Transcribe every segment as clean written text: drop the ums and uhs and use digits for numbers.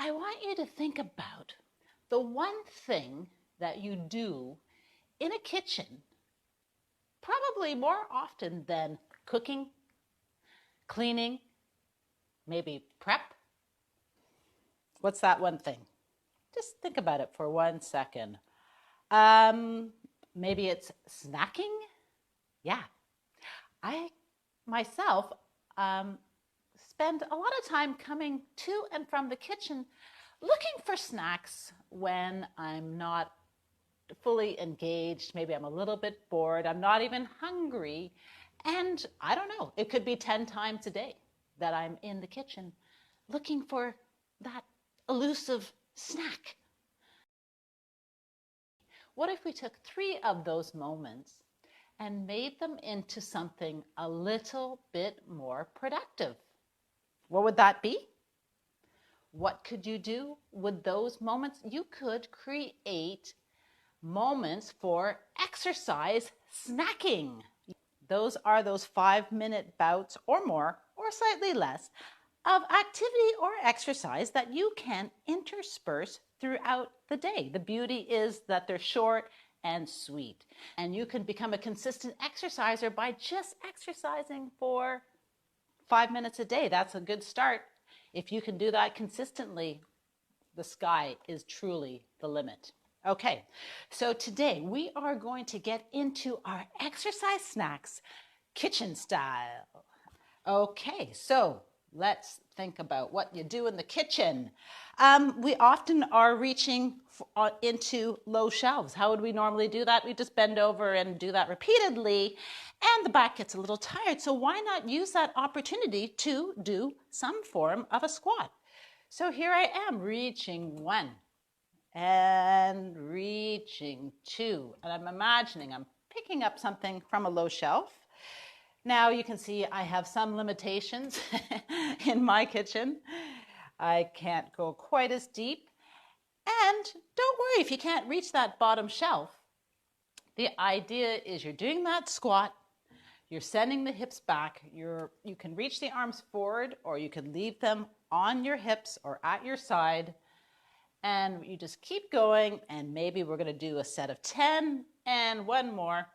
I want you to think about the one thing that you do in a kitchen, probably more often than cooking, cleaning, maybe prep. What's that one thing? Just think about it for 1 second. Maybe it's snacking. Yeah, I myself spend a lot of time coming to and from the kitchen looking for snacks when I'm not fully engaged. Maybe I'm a little bit bored. I'm not even hungry. And I don't know, it could be 10 times a day that I'm in the kitchen looking for that elusive snack. What if we took 3 of those moments and made them into something a little bit more productive? What would that be? What could you do with those moments? You could create moments for exercise snacking. Those are those 5-minute bouts or more, or slightly less, of activity or exercise that you can intersperse throughout the day. The beauty is that they're short and sweet. And you can become a consistent exerciser by just exercising for 5 minutes a day. That's a good start. If you can do that consistently, the sky is truly the limit. Okay, so today we are going to get into our exercise snacks kitchen style. Okay, so let's think about what you do in the kitchen. We often are reaching into low shelves. How would we normally do that? We just bend over and do that repeatedly, and the back gets a little tired. So why not use that opportunity to do some form of a squat? So here I am reaching 1 and reaching 2, and I'm imagining I'm picking up something from a low shelf. Now you can see I have some limitations in my kitchen. I can't go quite as deep. And don't worry if you can't reach that bottom shelf. The idea is you're doing that squat, you're sending the hips back, you can reach the arms forward, or you can leave them on your hips or at your side. And you just keep going, and maybe we're going to do a set of 10 and 1 more.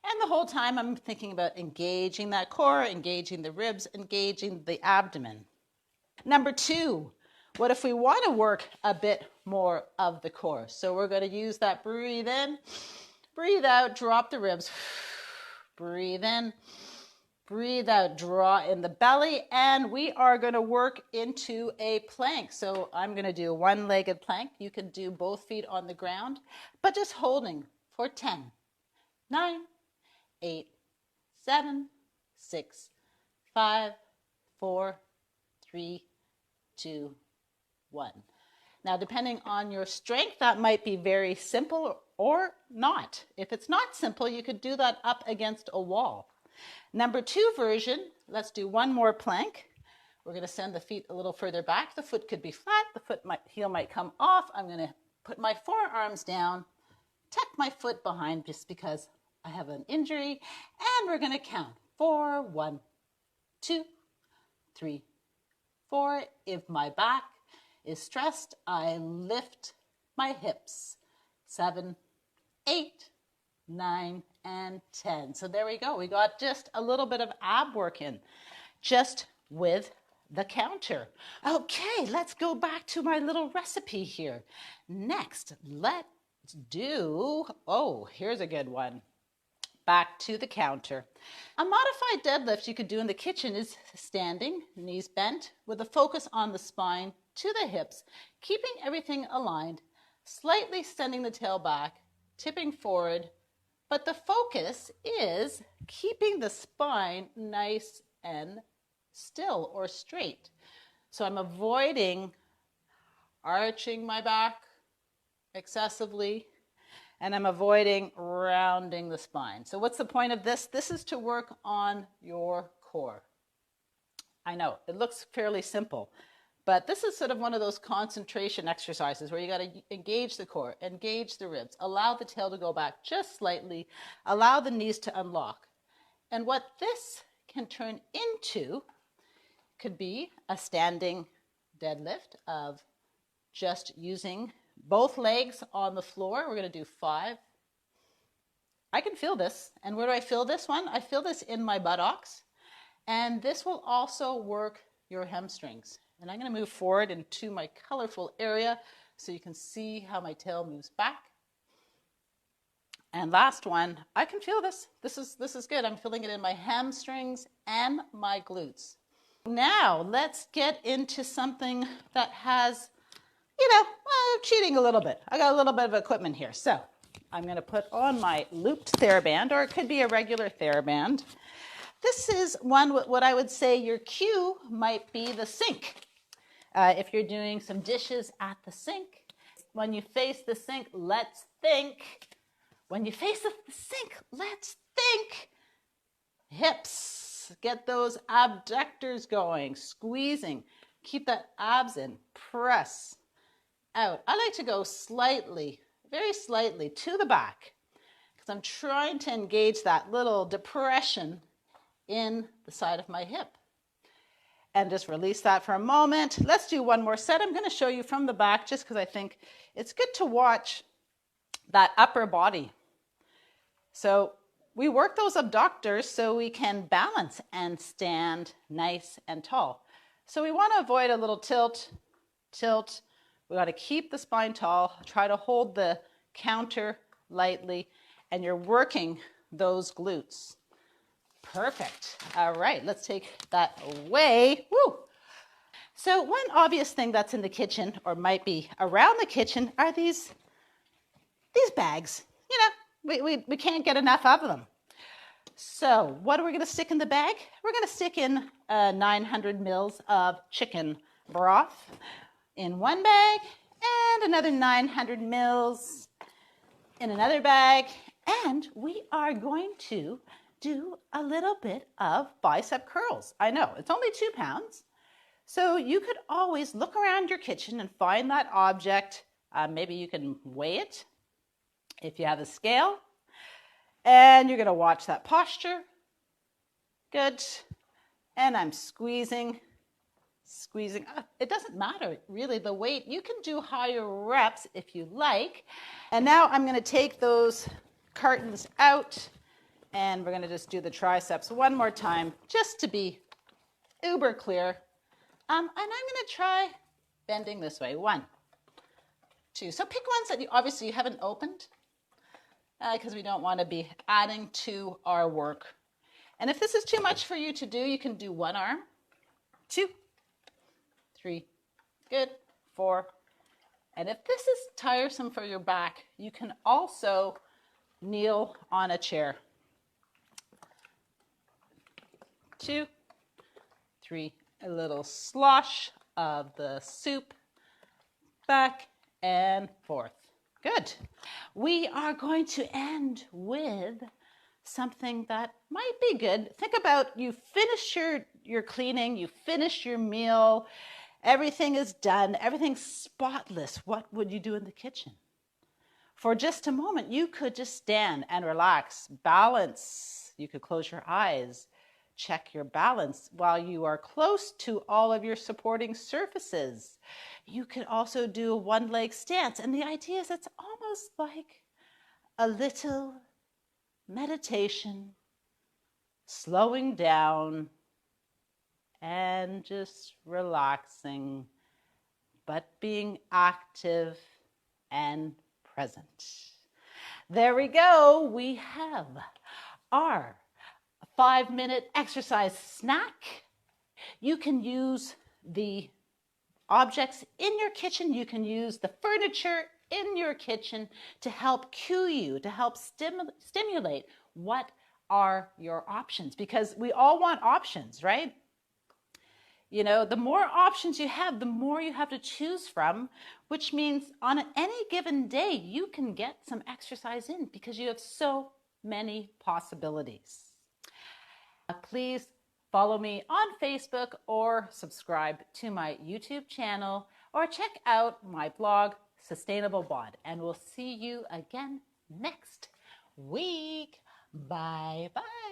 And the whole time I'm thinking about engaging that core, engaging the ribs, engaging the abdomen. Number 2, what if we want to work a bit more of the core? So we're going to use that breathe in, breathe out, drop the ribs. Breathe in, breathe out, draw in the belly, and we are going to work into a plank. So I'm going to do a 1-legged plank. You can do both feet on the ground, but just holding for 10, 9, 8, 7, 6, 5, 4, 3, 2, 1. Now, depending on your strength, that might be very simple or not. If it's not simple, you could do that up against a wall. Number 2 version, let's do 1 more plank. We're going to send the feet a little further back. The foot could be flat. The heel might come off. I'm going to put my forearms down, tuck my foot behind just because I have an injury, and we're going to count 4, 1, 2, 3, 4. If my back is stressed, I lift my hips. 7, 8, 9, and 10. So there we go. We got just a little bit of ab work in, just with the counter. Okay, let's go back to my little recipe here. Next, let's do, here's a good one. Back to the counter. A modified deadlift you could do in the kitchen is standing, knees bent, with a focus on the spine to the hips, keeping everything aligned, slightly sending the tail back, tipping forward, but the focus is keeping the spine nice and still or straight. So I'm avoiding arching my back excessively, and I'm avoiding rounding the spine. So what's the point of this? This is to work on your core. I know, it looks fairly simple, but this is sort of one of those concentration exercises where you got to engage the core, engage the ribs, allow the tail to go back just slightly, allow the knees to unlock. And what this can turn into could be a standing deadlift of just using both legs on the floor. We're going to do 5. I can feel this. And where do I feel this one? I feel this in my buttocks. And this will also work your hamstrings. And I'm going to move forward into my colorful area so you can see how my tail moves back. And last one, I can feel this. This is good. I'm feeling it in my hamstrings and my glutes. Now let's get into something that has, cheating a little bit. I got a little bit of equipment here. So I'm going to put on my looped TheraBand, or it could be a regular TheraBand. This is one, what I would say your cue might be the sink. If you're doing some dishes at the sink, when you face the sink, let's think. When you face the sink, let's think. Hips, get those abductors going, squeezing. Keep that abs in, press out. I like to go slightly, very slightly to the back because I'm trying to engage that little depression in the side of my hip. And just release that for a moment. Let's do one more set. I'm going to show you from the back just because I think it's good to watch that upper body. So we work those abductors so we can balance and stand nice and tall. So we want to avoid a little tilt. We got to keep the spine tall. Try to hold the counter lightly, and you're working those glutes. Perfect. All right, let's take that away. Woo! So one obvious thing that's in the kitchen, or might be around the kitchen, are these bags. We can't get enough of them. So what are we going to stick in the bag? We're going to stick in 900 mils of chicken broth in one bag, and another 900 mils in another bag. And we are going to do a little bit of bicep curls. I know, it's only 2 pounds. So you could always look around your kitchen and find that object. Maybe you can weigh it if you have a scale. And you're going to watch that posture. Good. And I'm squeezing. It doesn't matter, really, the weight. You can do higher reps if you like. And now I'm going to take those cartons out, and we're going to just do the triceps one more time, just to be uber clear. And I'm going to try bending this way. 1, 2. So pick ones that obviously you haven't opened, because we don't want to be adding to our work. And if this is too much for you to do, you can do 1 arm, 2, 3, good, 4. And if this is tiresome for your back, you can also kneel on a chair. 2, 3, a little slosh of the soup, back and forth. Good. We are going to end with something that might be good. Think about, you finish your cleaning, you finish your meal, everything is done, everything's spotless. What would you do in the kitchen? For just a moment, you could just stand and relax, balance. You could close your eyes, check your balance while you are close to all of your supporting surfaces. You could also do a 1-leg stance. And the idea is it's almost like a little meditation, slowing down and just relaxing, but being active and present. There we go. We have our 5-minute exercise snack. You can use the objects in your kitchen. You can use the furniture in your kitchen to help cue you, to help stimulate what are your options, because we all want options, right? The more options you have, the more you have to choose from, which means on any given day, you can get some exercise in because you have so many possibilities. Please follow me on Facebook or subscribe to my YouTube channel or check out my blog, Sustainable Bod, and we'll see you again next week. Bye-bye.